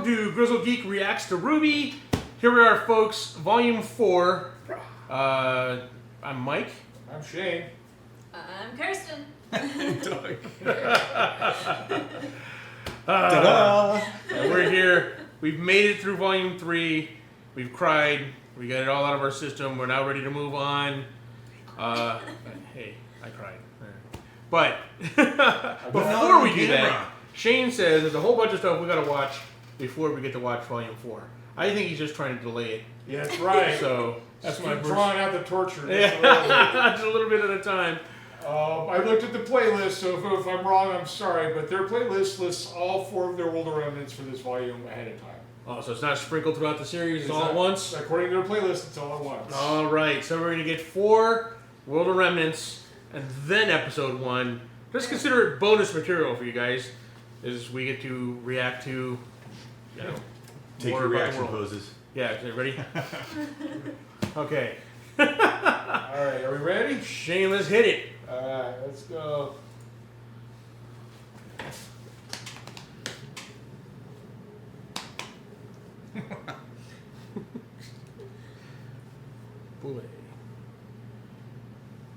to Grizzled Geek Reacts to RWBY. Here we are, folks. Volume 4. I'm Mike. I'm Shane. I'm Kirsten. Doug. Ta-da! We're here. We've made it through Volume 3. We've cried. We got it all out of our system. We're now ready to move on. Hey, I cried. But before we do that, Shane says there's a whole bunch of stuff we got to watch before we get to watch Volume 4. I think he's just trying to delay it. Yeah, that's right. So that's my drawing out the torture. Yeah, just a little bit at a time. I looked at the playlist, so if I'm wrong, I'm sorry. But their playlist lists all 4 of their World of Remnants for this volume ahead of time. Oh, so it's not sprinkled throughout the series, it's all at once? According to their playlist, it's all at once. All right, so we're going to get 4 World of Remnants and then Episode 1. Just consider it bonus material for you guys, as we get to react to, you know, take more your about reaction the world. poses. Yeah, is it ready? Okay. All right, are we ready? Shane, let's hit it. All right, let's go. Bullet.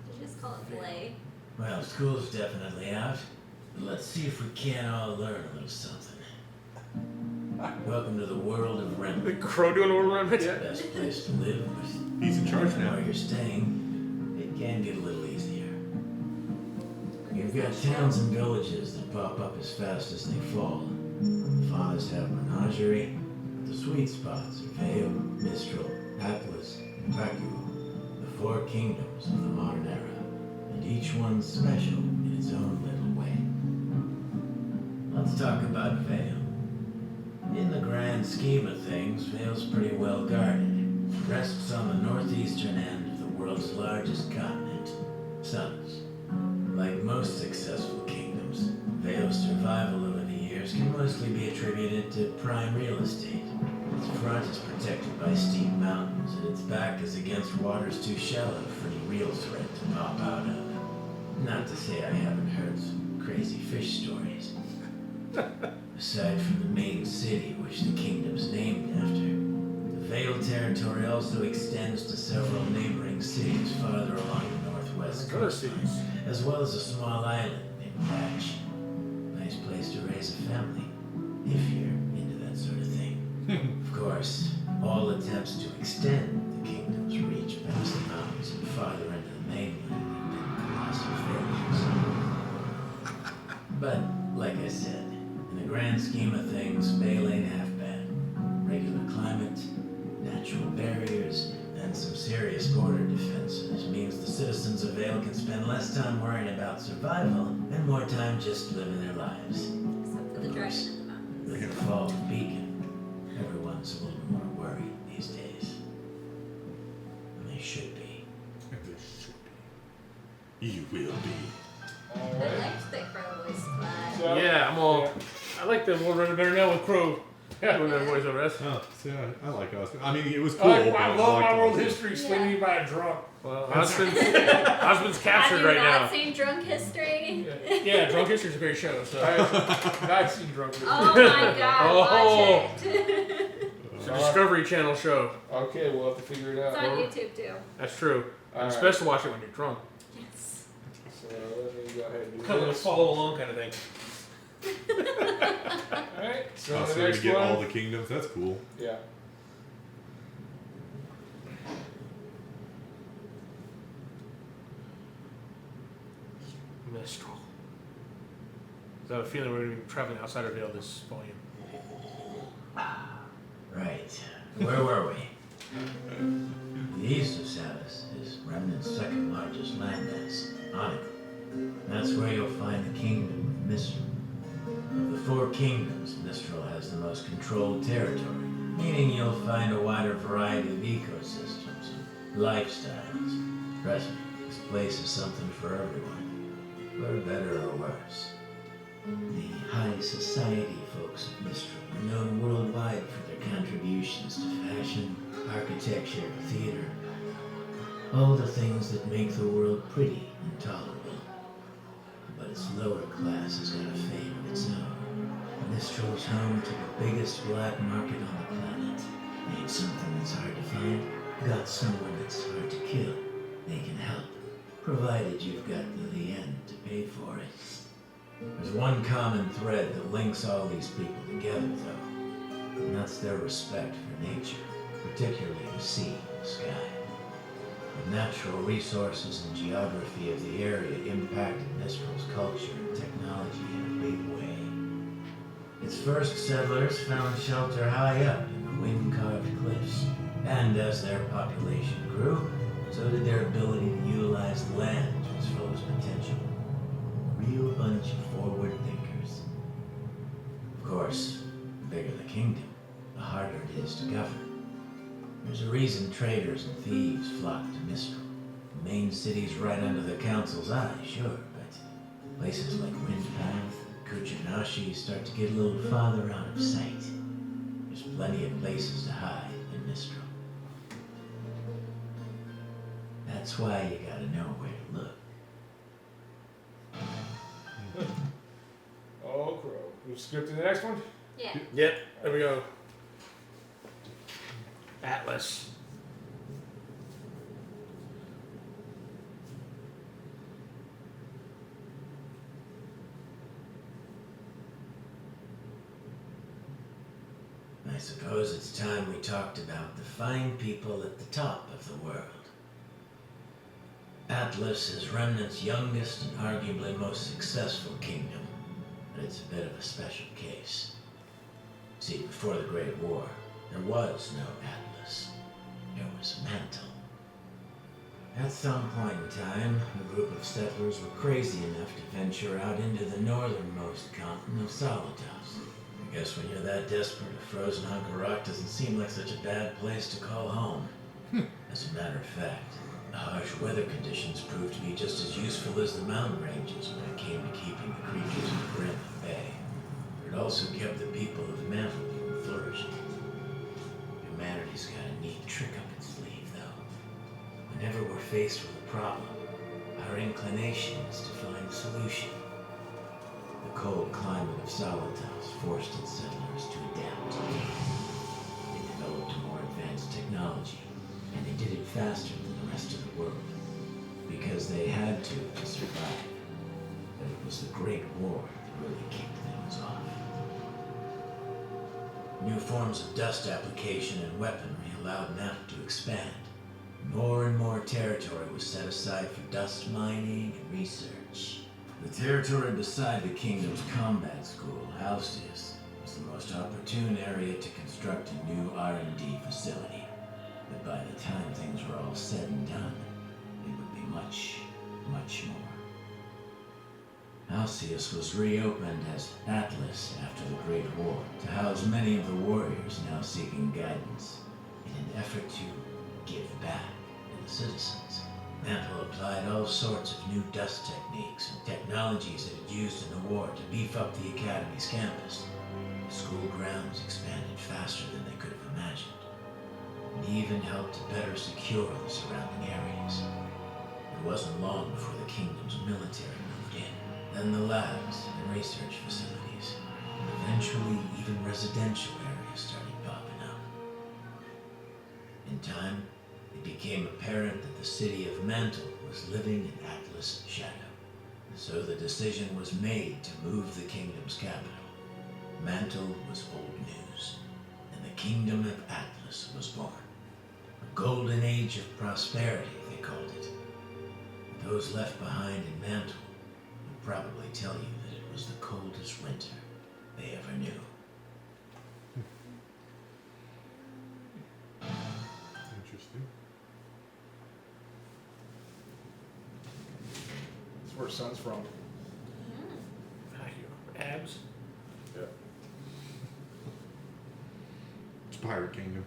Did you just call it Blay? Well, school's definitely out. Let's see if we can't all learn a little something. Welcome to the world of The Remnant. crow doing World of Remnants? It's the best place to live, but He's in charge now. where you're staying, it can get a little easier. You've got towns and villages that pop up as fast as they fall. The fathers have menagerie, but the sweet spots are Vale, Mistral, Atlas, and Vacuo, the 4 kingdoms of the modern era, and each one's special in its own little way. Let's talk about Vale. In the grand scheme of things, Vale's pretty well guarded. It rests on the northeastern end of the world's largest continent, Suns. Like most successful kingdoms, Vale's survival over the years can mostly be attributed to prime real estate. Its front is protected by steep mountains, and its back is against waters too shallow for any real threat to pop out of. Not to say I haven't heard some crazy fish stories. Aside from the main city, which the kingdom's named after, the Vale territory also extends to several neighboring cities farther along the northwest Other coast, cities. as well as a small island named Patch. Nice place to raise a family, if you're into that sort of thing. Of course, all attempts to extend the kingdom's reach past the mountains and farther into the mainland have been colossal failures. But, like I said, in the grand scheme of things, Vale ain't half bad. Regular climate, natural barriers, and some serious border defenses means the citizens of Vale can spend less time worrying about survival and more time just living their lives. Except for the dragon in the mountains. With the fall of Beacon, everyone's a little more worried these days. And they should be. You will be. All I right. liked the crow voice class. So- Yeah, I'm all... I like the World of Remnants better now with Crow doing that voice over us. Oh, see, I like us. I mean, it was cool. I but love liked my it. world history explaining by a drunk. Well, husband's captured Have you right not now. seen Drunk History? Yeah, Drunk History's a great show. So I've not seen drunk history. Oh my god, Oh. watch it. it's a Discovery Channel show. Okay, we'll have to figure it It's out. on YouTube too. That's true. All It's right. best to watch it when you're drunk. Yes. So let me go ahead and do Kind of a this. follow along kind of thing. Alright, so Oh, the so we next get one. all the kingdoms. That's cool. Yeah. Mistral. I have a feeling we're going to be traveling outside of Vale this volume. Right. Where were we? The east of Savas is Remnant's second largest landmass, Onicle. That's where you'll find the kingdom of Mistral. Of the 4 kingdoms, Mistral has the most controlled territory, meaning you'll find a wider variety of ecosystems and lifestyles. Trust me, this place is something for everyone, for better or worse. The high society folks of Mistral are known worldwide for their contributions to fashion, architecture, theater, all the things that make the world pretty and tolerable. But its lower class has got a fame of its own. Mistral's home to the biggest black market on the planet. Need something that's hard to find? Got someone that's hard to kill? They can help, provided you've got the end to pay for it. There's one common thread that links all these people together, though, and that's their respect for nature, particularly the sea and the sky. The natural resources and geography of the area impacted Mistral's culture and technology in a big way. Its first settlers found shelter high up in the wind-carved cliffs, and as their population grew, so did their ability to utilize the land to its fullest potential. A real bunch of forward thinkers. Of course, the bigger the kingdom, the harder it is to govern. There's a reason traders and thieves flock to Mistral. The main city's right under the council's eye, sure, but places like Windpath, Kuchinashi start to get a little farther out of sight. There's plenty of places to hide in Mistral. That's why you gotta know where to look. Oh, crow. We'll skip to the next one. Yeah. Yep, there we go. Atlas. I suppose it's time we talked about the fine people at the top of the world. Atlas is Remnant's youngest and arguably most successful kingdom, but it's a bit of a special case. See, before the Great War, there was no Atlas. There was Mantle. At some point in time, a group of settlers were crazy enough to venture out into the northernmost continent of Solitas. I guess when you're that desperate, a frozen hunk of rock doesn't seem like such a bad place to call home. As a matter of fact, the harsh weather conditions proved to be just as useful as the mountain ranges when it came to keeping the creatures of the Brim at bay. It also kept the people of Mantle from flourishing. Humanity's got a neat trick up its sleeve, though. Whenever we're faced with a problem, our inclination is to find a solution. The cold climate of Solitas forced its settlers to adapt. They developed a more advanced technology, and they did it faster than the rest of the world, because they had to survive. But it was the Great War that really kicked things off. New forms of dust application and weaponry allowed Mantle to expand. More and more territory was set aside for dust mining and research. The territory beside the kingdom's combat school, Halcyon, was the most opportune area to construct a new R&D facility. But by the time things were all said and done, it would be much, much more. Halcyon was reopened as Atlas after the Great War to house many of the warriors now seeking guidance in an effort to give back to the citizens. Mantle applied all sorts of new dust techniques and technologies it had used in the war to beef up the Academy's campus. The school grounds expanded faster than they could have imagined, and even helped to better secure the surrounding areas. It wasn't long before the kingdom's military moved in, then the labs and research facilities, and eventually even residential areas started popping up. In time, it became apparent that the city of Mantle was living in Atlas' shadow, and so the decision was made to move the kingdom's capital. Mantle was old news, and the kingdom of Atlas was born. A golden age of prosperity, they called it. Those left behind in Mantle would probably tell you that it was the coldest winter they ever knew. Interesting. That's where Sun's from. Abs. Yeah. It's Pirate Kingdom.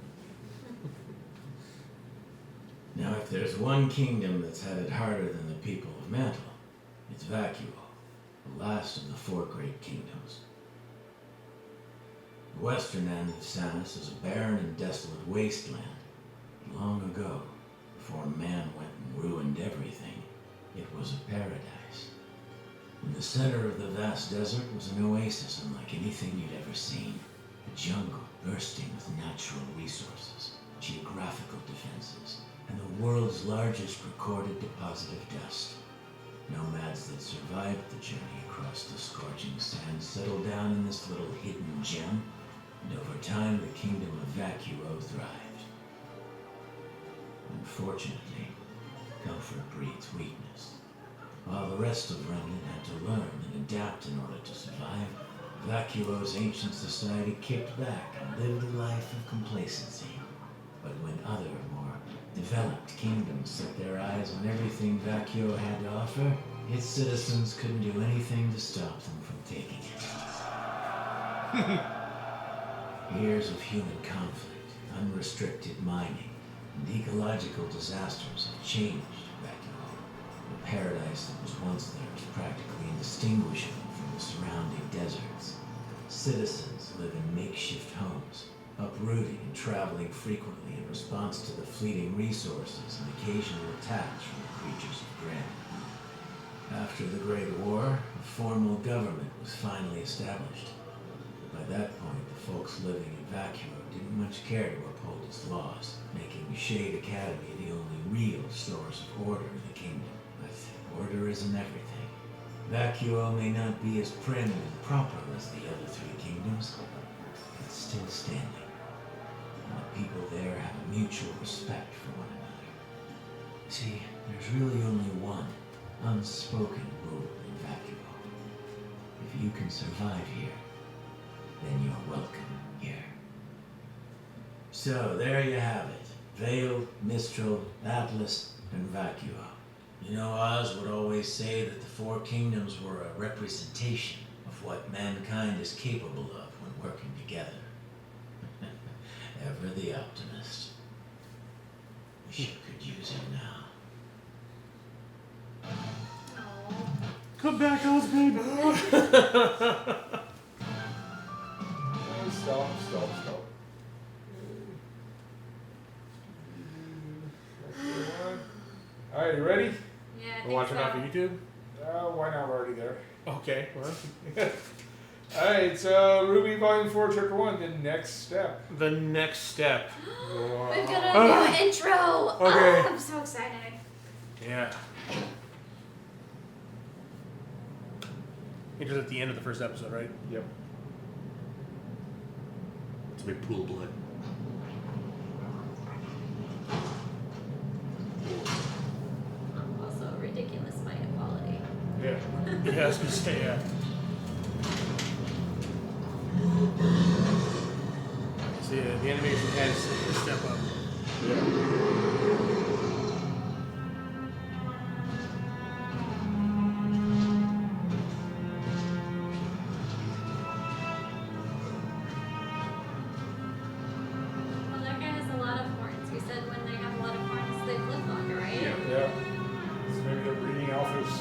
Now, if there's one kingdom that's had it harder than the people of Mantle, it's Vacuo, the last of the four great kingdoms. The western end of Sanus is a barren and desolate wasteland. Long ago, before man went and ruined everything, it was a paradise. In the center of the vast desert was an oasis unlike anything you'd ever seen. A jungle bursting with natural resources, geographical defenses, and the world's largest recorded deposit of dust. Nomads that survived the journey across the scorching sand settled down in this little hidden gem, and over time the kingdom of Vacuo thrived. Unfortunately, comfort breeds weakness. While the rest of Remnant had to learn and adapt in order to survive, Vacuo's ancient society kicked back and lived a life of complacency. But when other, more developed kingdoms set their eyes on everything Vacuo had to offer, its citizens couldn't do anything to stop them from taking it. Years of human conflict, unrestricted mining, and ecological disasters have changed Vacuo. The paradise that was once there is practically indistinguishable from the surrounding deserts. Citizens live in makeshift homes, uprooting and traveling frequently in response to the fleeting resources and occasional attacks from the creatures of granite. After the Great War, a formal government was finally established. By that point, the folks living in Vacuo didn't much care to uphold its laws, making Shade Academy the only real source of order in the kingdom. But order isn't everything. Vacuo may not be as prim and proper as the other three kingdoms, but it's still standing. And the people there have a mutual respect for one another. See, there's really only one unspoken rule in Vacuo. If you can survive here, then you're welcome here. So, there you have it. Vale, Mistral, Atlas, and Vacuo. You know, Oz would always say that the four kingdoms were a representation of what mankind is capable of when working together. Ever the optimist. Wish you could use him now. Come back, husband. Stop. Alright, you ready? Yeah, I We're think watching so. off of YouTube? Why not? We're already there. Okay, well, Alright, so RWBY Volume 4, Chapter 1, the next step. the next step. We've got a new intro. Okay. Oh, I'm so excited. Yeah. It was at the end of the first episode, right? Yep. It's a big pool of blood. Also ridiculous fight quality. Yeah. Yeah, I was gonna say, yeah. See, the animation has to step up. Well, that guy has a lot of horns. We said when they have a lot of horns, they live longer, right? Yeah. So maybe they're breeding alphas.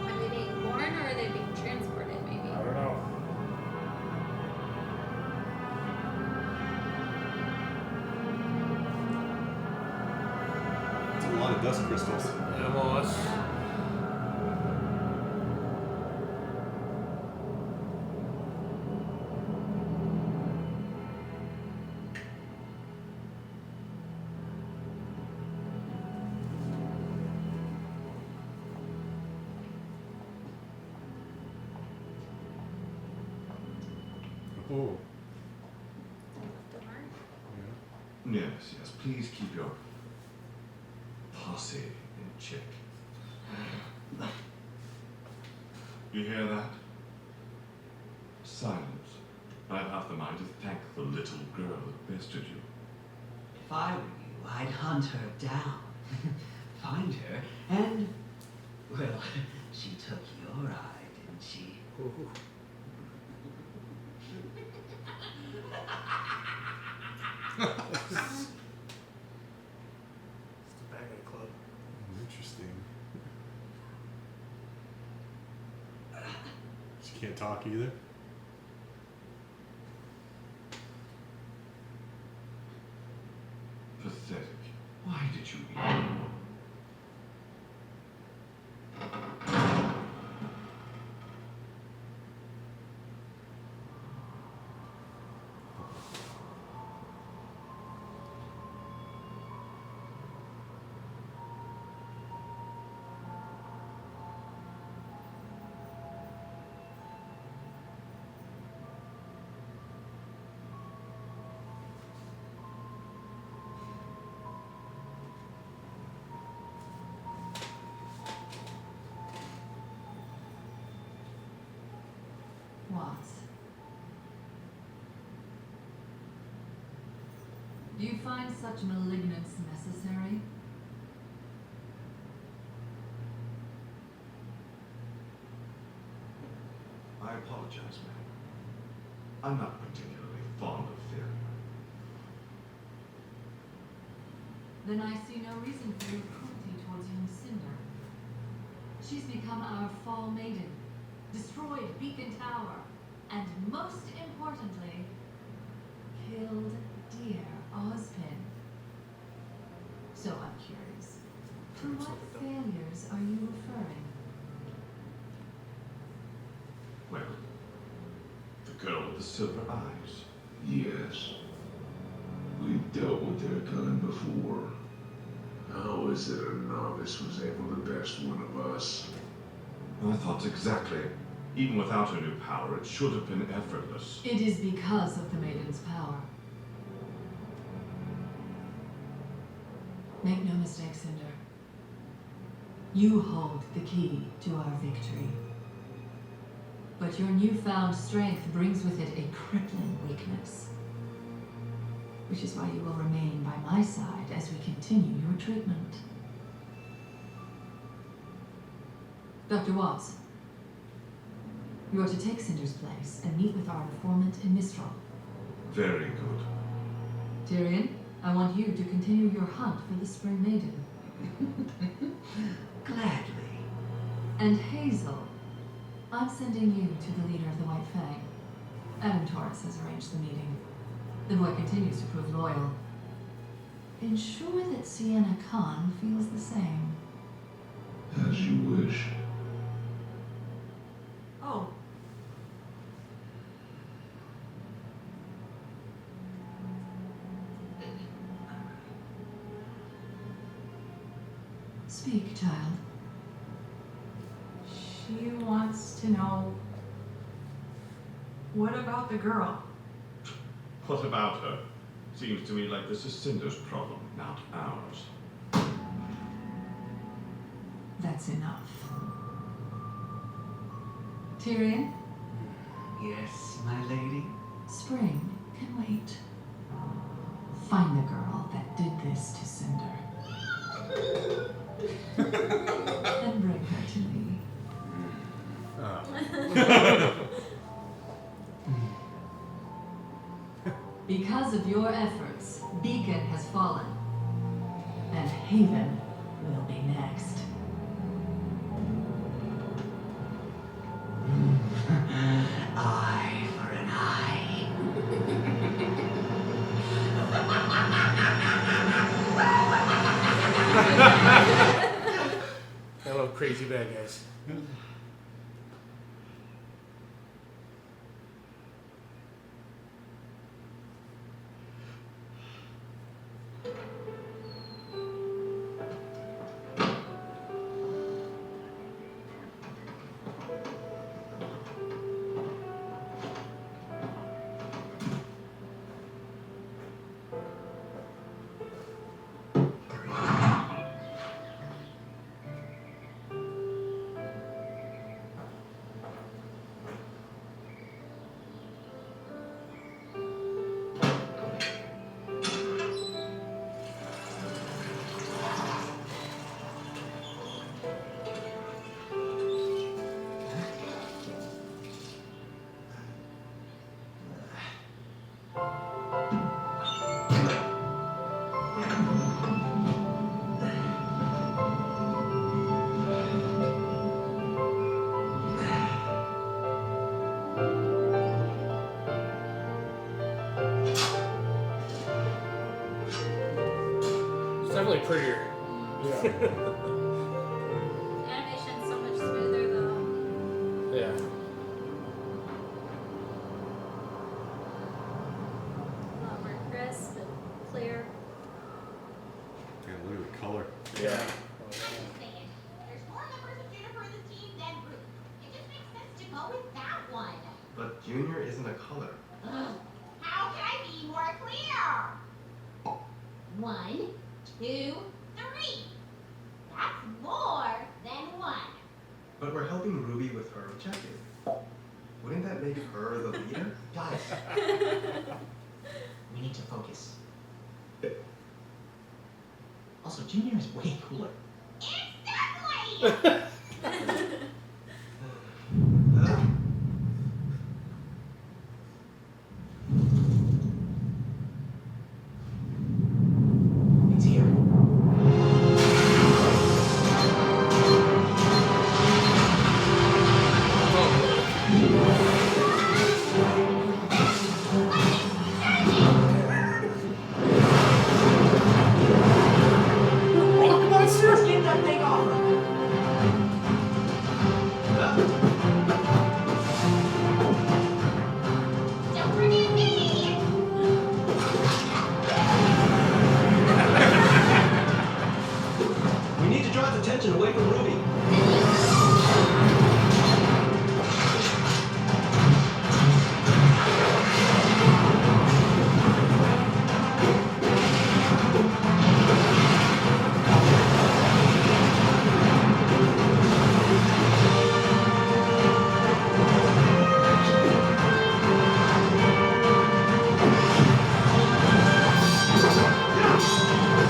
Are they being born or are they being transported, maybe? I don't know. It's a lot of dust crystals. Yeah, well, that's... Oh. Door? Yes, please keep your posse in check. You hear that? Silence. I'd have the mind to thank the little girl that bested you. If I were you, I'd hunt her down, find her, and, well, she took your eye, didn't she? It's the back of the club. Interesting. She can't talk either. Pathetic. Why Watts. Do you find such malignance necessary? I apologize, ma'am. I'm not particularly fond of failure. Then I see no reason for your cruelty towards young Cinder. She's become our fall maiden, destroyed Beacon Tower, and most importantly, killed dear Ozpin. So I'm curious, to what failures are you referring? Well, the girl with the silver eyes. Yes. We've dealt with their kind before. How is it a novice was able to best one of us? My thoughts exactly. Even without her new power, it should have been effortless. It is because of the maiden's power. Make no mistake, Cinder. You hold the key to our victory. But your newfound strength brings with it a crippling weakness. Which is why you will remain by my side as we continue your treatment. Dr. Watts, you are to take Cinder's place and meet with our informant in Mistral. Very good. Tyrion, I want you to continue your hunt for the Spring Maiden. Gladly. And Hazel, I'm sending you to the leader of the White Fang. Adam Torres has arranged the meeting. The boy continues to prove loyal. Ensure that Sienna Khan feels the same. As you wish. Oh. Speak, child. She wants to know, what about the girl? What about her? Seems to me like this is Cinder's problem, not ours. That's enough. Tyrion, Yes, my lady. Spring can wait. Find the girl that did this to Cinder. And bring her to me. Because of your efforts, Beacon has fallen. And Haven will be next. Eye for an eye. Hello, crazy bad guys. It's definitely prettier. Yeah. Animation's so much smoother though. Yeah. A lot more crisp and clear. Yeah, look at the color. Yeah. There's more members of Juniper in the team than Ruth. It just makes sense to go with that one. But Junior isn't a color. Ugh. How can I be more clear? 1, 2, 3. That's more than 1. But we're helping Ruby with her objective. Wouldn't that make her the leader? Guys, we need to focus. Also, Junior is way cooler. Exactly! It's here. Rock monster? Let's get that thing off her. Don't forget me! We need to draw its attention away from Ruby.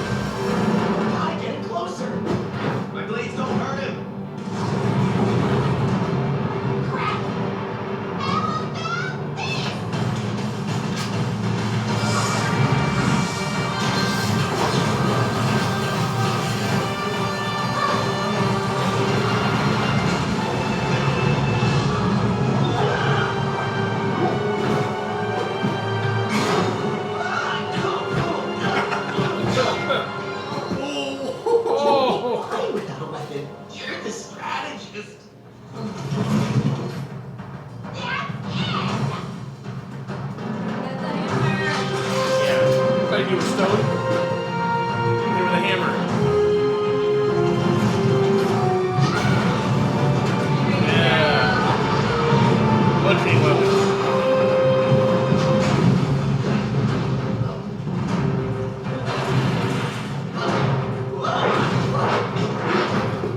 God, getting closer. My blades don't hurt him. Oh! Play without a weapon. You're the strategist. Get the hammer. Yeah. Thought you were stoned. Give me the hammer. Yeah. One thing weapon.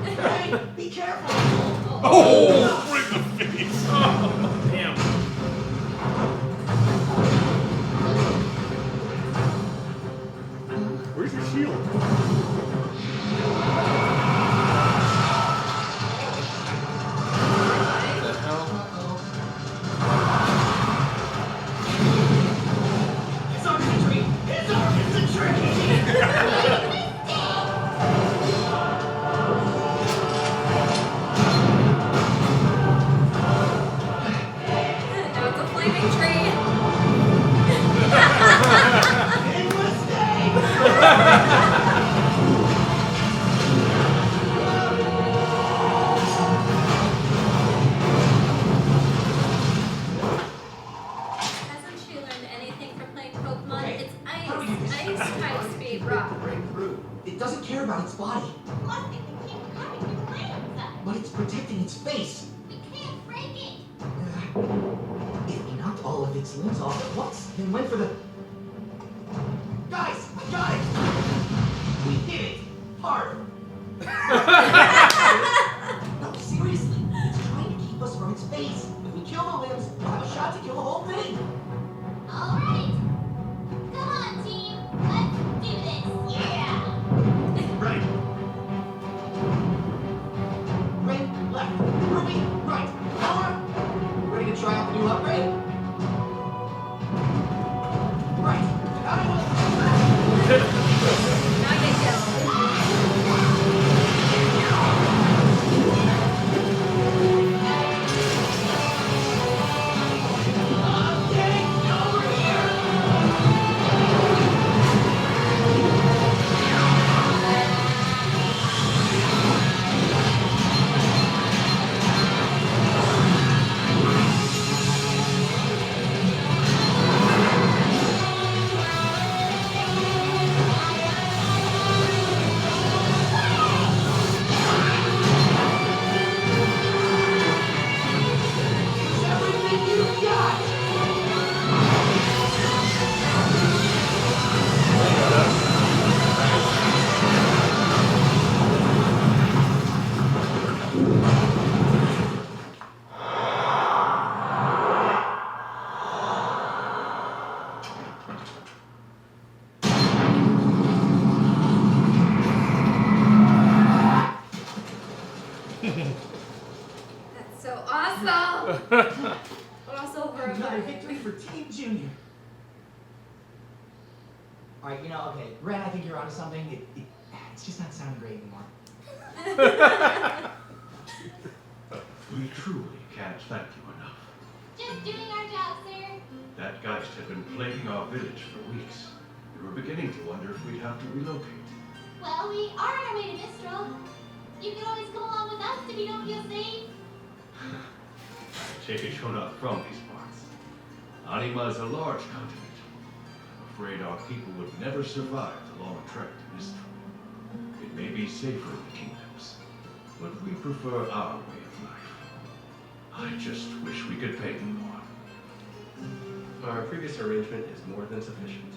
Hey, be careful. Oh! Right in the face. Oh, damn. Where's your shield? What the hell? It's our country. It's our country. Now it's a flaming tree. Big mistake. Hasn't she learned anything from playing Pokemon? Okay. It's How do we do this? ice type speed rock. Break through. It doesn't care about its body, Plus, it can keep coming to flames. but it's protecting its face. We can't break it. If we knocked all of its limbs off at once, then went for the... Guys, I got it! We hit it! Hard! No, seriously, it's trying to keep us from its face. If we kill the limbs, we'll have a shot to kill the whole thing. All right. Come on, team. Let's do this. Yeah. Right. Ring, left. Ruby, right. Laura, ready to try out the new upgrade? Right. Out I will. Now get killed. Okay, over here. for Team Junior. Alright, you know, okay, Ren, I think you're onto something. It's just not sounding great anymore. We truly can't thank you enough. Just doing our job, sir. That geist had been plaguing our village for weeks. We were beginning to wonder if we'd have to relocate. Well, we are on our way to Mistral. You can always come along with us if you don't feel safe. I take it you're not from these parts. Anima is a large continent. I'm afraid our people would never survive the long trek to Mistral. It may be safer in the kingdoms, but we prefer our way of life. I just wish we could pay them more. Our previous arrangement is more than sufficient.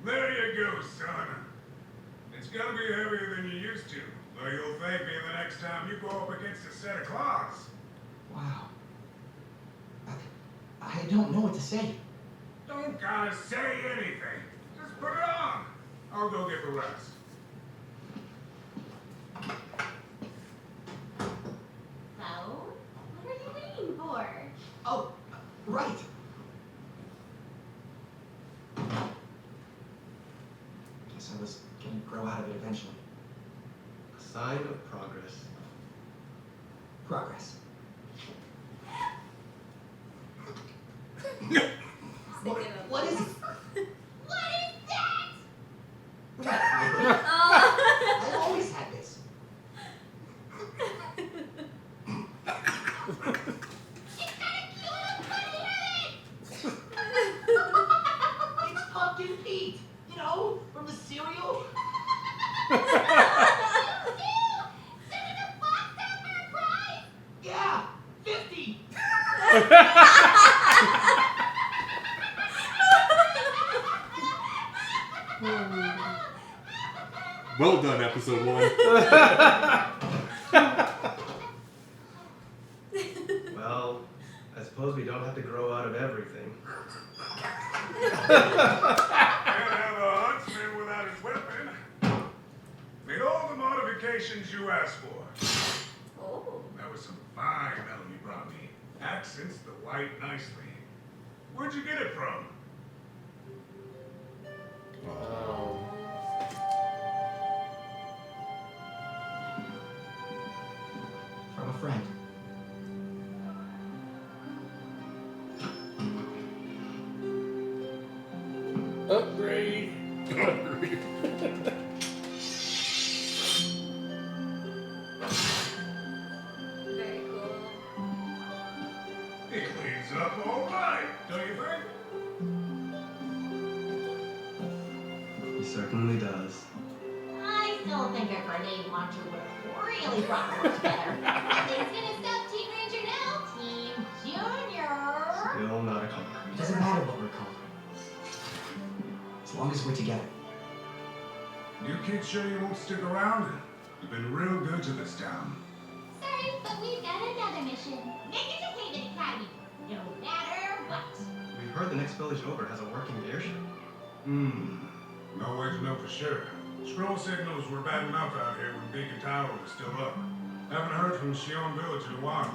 There you go, son. It's gonna be heavier than you used to, though you'll thank me the next time you go up against a set of claws. Wow. I don't know what to say. Don't gotta say anything. Just put it on. I'll go get the rest. So, what are you waiting for? Oh, right. Guess I was gonna grow out of it eventually. A sign of progress. Progress. What is it? What is that? I always had this. It's Pumpkin Pete, you know, from the cereal. Yeah, 50. Well done, episode 1. Well, I suppose we don't have to grow out of everything. Can't have a huntsman without his weapon. Made all the modifications you asked for. Oh. That was some fine metal you brought me. Accents the white nicely. Where'd you get it from? Oh. From a friend. Upgrade. Upgrade. Very cool. It cleans up all right, don't you think? He certainly does. I still think a grenade launcher would have really brought them together. Nothing's gonna stop Team Ranger now. Team Junior. Still not a color. It doesn't matter what we're called. As long as we're together. You kids sure you won't stick around? You've been real good to this town. Sorry, but we've got another mission. Make it to Haven Academy, no matter what. We've heard the next village over has a working airship. No way to know for sure. Scroll signals were bad enough out here when Beacon Tower was still up. Haven't heard from Shion Village in a while.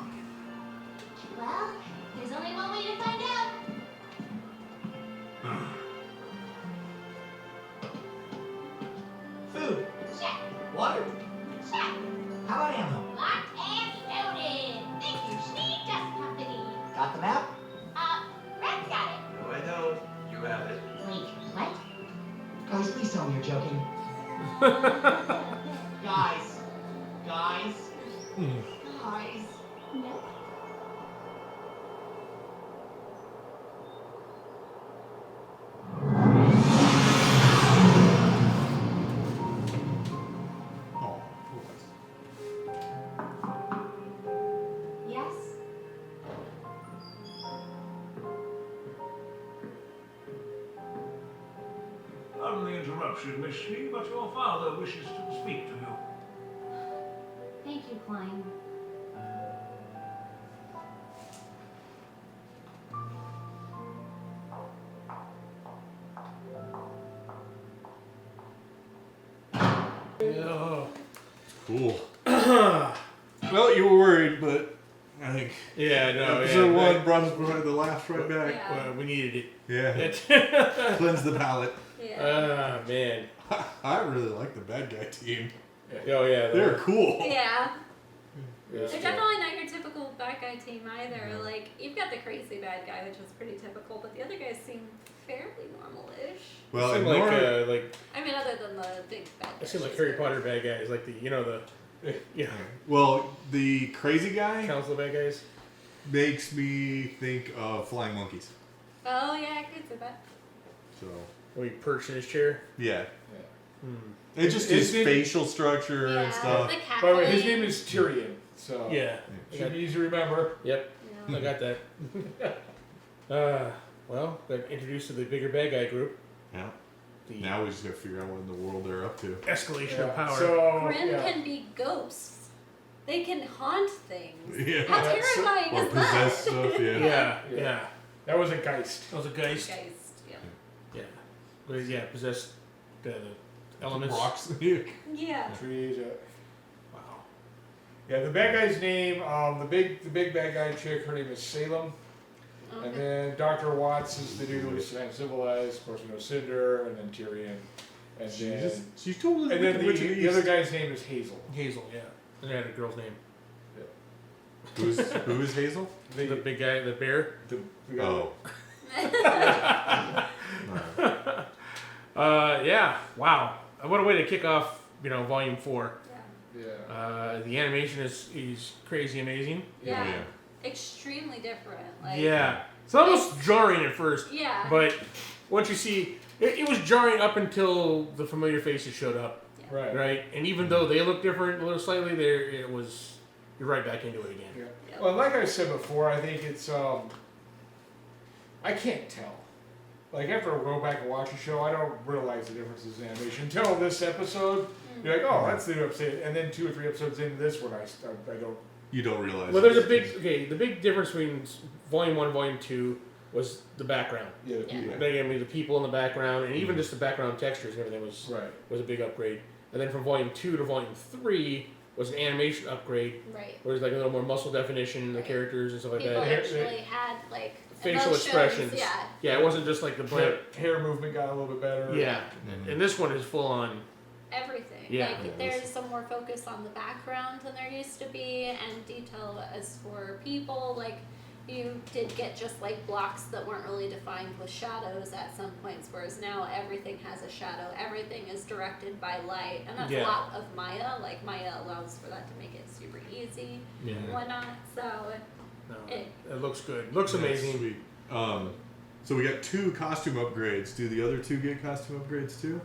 Well, there's only one way to find out. Food. Check. Water. Check. How about ammo? Locked and loaded. Thank you, Sneak Dust Company. Got the map? Red's got it. No, I don't. You have it. Wait, what? Guys, please tell me you're joking. Guys. Guys. Guys. Nope. Oh, Yes? Pardon the interruption, Miss Sneak, but your father wishes to speak to you. Thank you, Klein. Yeah. Cool. Well, you were worried, but I think episode 1 brought us the laughs right back. Yeah. We needed it. Yeah. Cleanse the palate. Yeah. Man. I really like the bad guy team. Oh, yeah. They're cool. Yeah. Yeah. They're definitely not your typical bad guy team either. Like, you've got the crazy bad guy, which is pretty typical, but the other guys seem fairly normal-ish. Well, it seemed like I mean, other than the big bad it seemed like Harry Potter bad guys, like Well, the crazy guy Council of Bad Guys makes me think of flying monkeys. Oh, yeah, I could see that. So when he perched in his chair. Yeah. It's just his facial structure and stuff. By the way, his name is Tyrion. So should be easy to remember. Yep. I got that. Well, they're introduced to the bigger bad guy group. Yeah. Now we just gotta figure out what in the world they're up to. Escalation of power. So, Grim can be ghosts. They can haunt things. Yeah. How terrifying Or is possess that? stuff, Yeah. That was a Geist. That was a Geist. Yeah. Yeah. But yeah, possessed the elements. Rocks. Yeah. Trees. Wow. Yeah, the bad guy's name, the big bad guy chick, her name is Salem. Okay. And then Watts is the dude who's civilized. Of course, we know Cinder, and then Tyrion. And She's totally and then Witch of the the other East. guy's name is Hazel. Hazel, yeah. And they had a girl's name. Who is Hazel? The big guy, the bear. The guy. Yeah. Wow. What a way to kick off, Volume 4. Yeah. The animation is crazy amazing. Yeah. Extremely different. Like, Yeah. It's almost jarring at first. Yeah. But once you see, it was jarring up until the familiar faces showed up. Right. Right. And even though they look different a little slightly, you're right back into it again. Yeah. Well, like I said before, I think it's I can't tell. Like after I go back and watch a show, I don't realize the differences in animation until this episode. You're like, oh, that's the new episode, and then 2 or 3 episodes into this one, I don't. You don't realize. Well, there's a the big difference between Volume 1 and Volume 2 was the background. Yeah. The people in the background, and even just the background textures and everything was a big upgrade. And then from Volume 2 to Volume 3 was an animation upgrade. Right. Where there's like a little more muscle definition in the characters and stuff like People that. actually had like facial emotions, expressions. Yeah. Yeah, it wasn't just like the blank. Hair movement got a little bit better. Yeah. And this one is full on. Everything. Yeah. Like there's some more focus on the background than there used to be, and detail as for people. Like you did get just like blocks that weren't really defined with shadows at some points, whereas now everything has a shadow. Everything is directed by light, and that's a lot of Maya. Like Maya allows for that to make it super easy and whatnot. So it looks good. Looks amazing. Sweet. So we got 2 costume upgrades. Do the other 2 get costume upgrades too?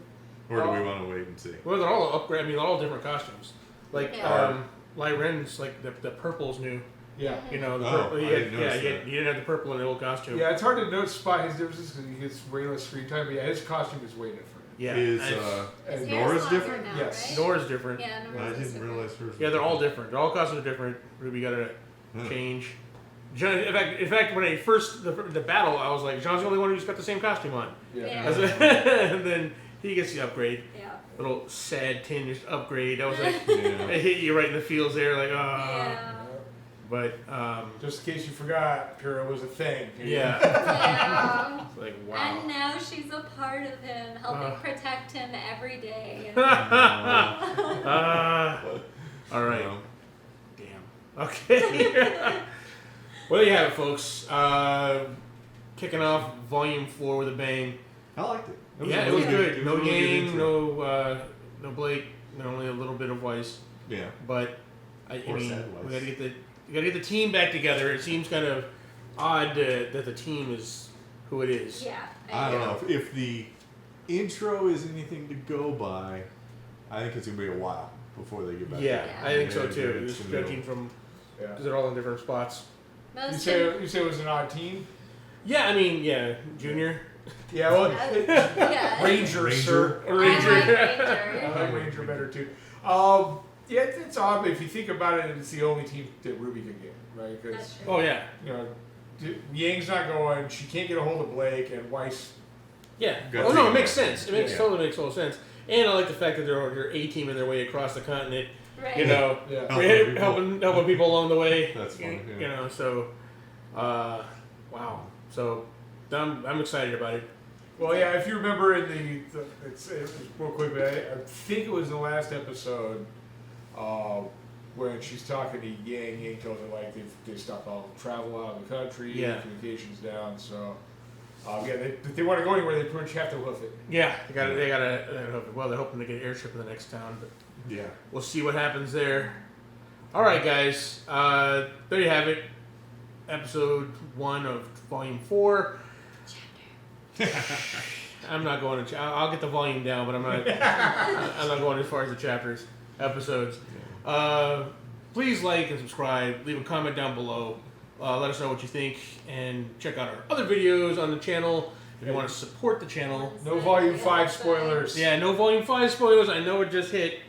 Or do we want to wait and see? Well, they're all upgrade. I mean, they're all different costumes. Like Light Ren's, like the purple's new. Yeah. The purple. I didn't notice he didn't have the purple in the old costume. Yeah, it's hard to note spot his differences because he gets way less screen time. But yeah, his costume is way different. Yeah. Is Nora's different? Now, Yes. right? Nora's different. Yeah, I Nora's didn't different. realize hers. Yeah, they're all different. They're all costumes are different. Ruby got to change. John, in fact, when I first the battle, I was like, John's the only one who's got the same costume on. Yeah. And then he gets the upgrade. Yeah. Little sad tinged upgrade. I was like, it hit you right in the feels there, like Yeah. But just in case you forgot, Pyrrha was a thing. Yeah. Yeah. It's like wow. And now she's a part of him, helping protect him every day. All right. Damn. Okay. Well, there you have it, folks. Kicking off Volume 4 with a bang. I liked it. It was good. No really Yang, good no Blake, only a little bit of Weiss. Yeah. But I Or mean, sad we Weiss. gotta get the team back together. It seems kind of odd that the team is who it is. Yeah. I don't know. If the intro is anything to go by, I think it's going to be a while before they get back Yeah, together. I think so It's too. Just gonna be- judging from Yeah. because they're all in different spots. You say it was an odd team? Yeah, I mean, Junior. Yeah, well, Yeah. Ranger, sir. Ranger. I like Ranger. I like Ranger better too. Yeah, it's odd, but if you think about it, it's the only team that Ruby can get, right? Because Oh yeah. Yang's not going. She can't get a hold of Blake, and Weiss. Yeah. Got Oh to no, take it makes it. sense. It makes totally makes total sense. And I like the fact that they're A-teaming their way across the continent. Right. You know, Yeah. we're helping people along the way. That's funny. Yeah. You know, so wow. So I'm excited about it. Well, yeah, if you remember in it's real quick, but I think it was the last episode when she's talking to Yang. Yang tells her like they stopped all travel out of the country, communications down. So they want to go anywhere. They pretty much have to hoof it. Yeah, they gotta hoof it. Well, they're hoping to get an airship in the next town, but yeah, we'll see what happens there. All right, guys, there you have it. Episode 1 of Volume 4. I'm not going to. I'll get the volume down, but I'm not. I'm not going as far as the chapters, episodes. Please like and subscribe. Leave a comment down below. Let us know what you think, and check out our other videos on the channel if you want to support the channel. No Volume 5 spoilers. Yeah, no Volume 5 spoilers. I know it just hit.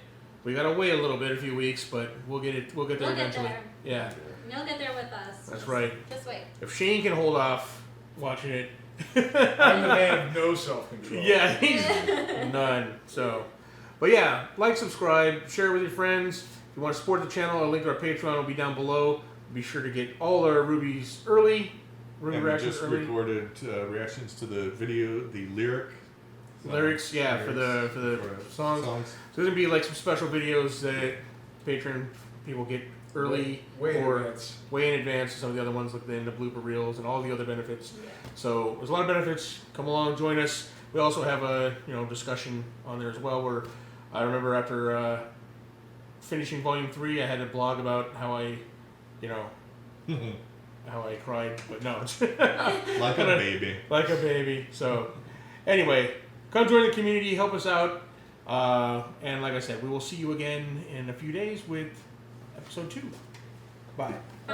We gotta wait a little bit, a few weeks, but we'll get it. We'll get there eventually. Yeah. You'll get there with us. That's right. Just wait. If Shane can hold off watching it. I'm the man of no self-control. Yeah, he's none. So, but yeah, like, subscribe, share with your friends. If you want to support the channel, a link to our Patreon will be down below. Be sure to get all our Rubies early. And we just recorded reactions to the video, the lyrics, for the songs. So there's gonna be like some special videos that Patreon people get early way in advance to some of the other ones, like the blooper reels and all the other benefits. Yeah. So there's a lot of benefits. Come along, join us. We also have a discussion on there as well. Where I remember after finishing Volume 3, I had a blog about how I, how I cried, but no, like a baby, like a baby. So anyway, come join the community, help us out, and like I said, we will see you again in a few days with Episode 2. Bye. Bye.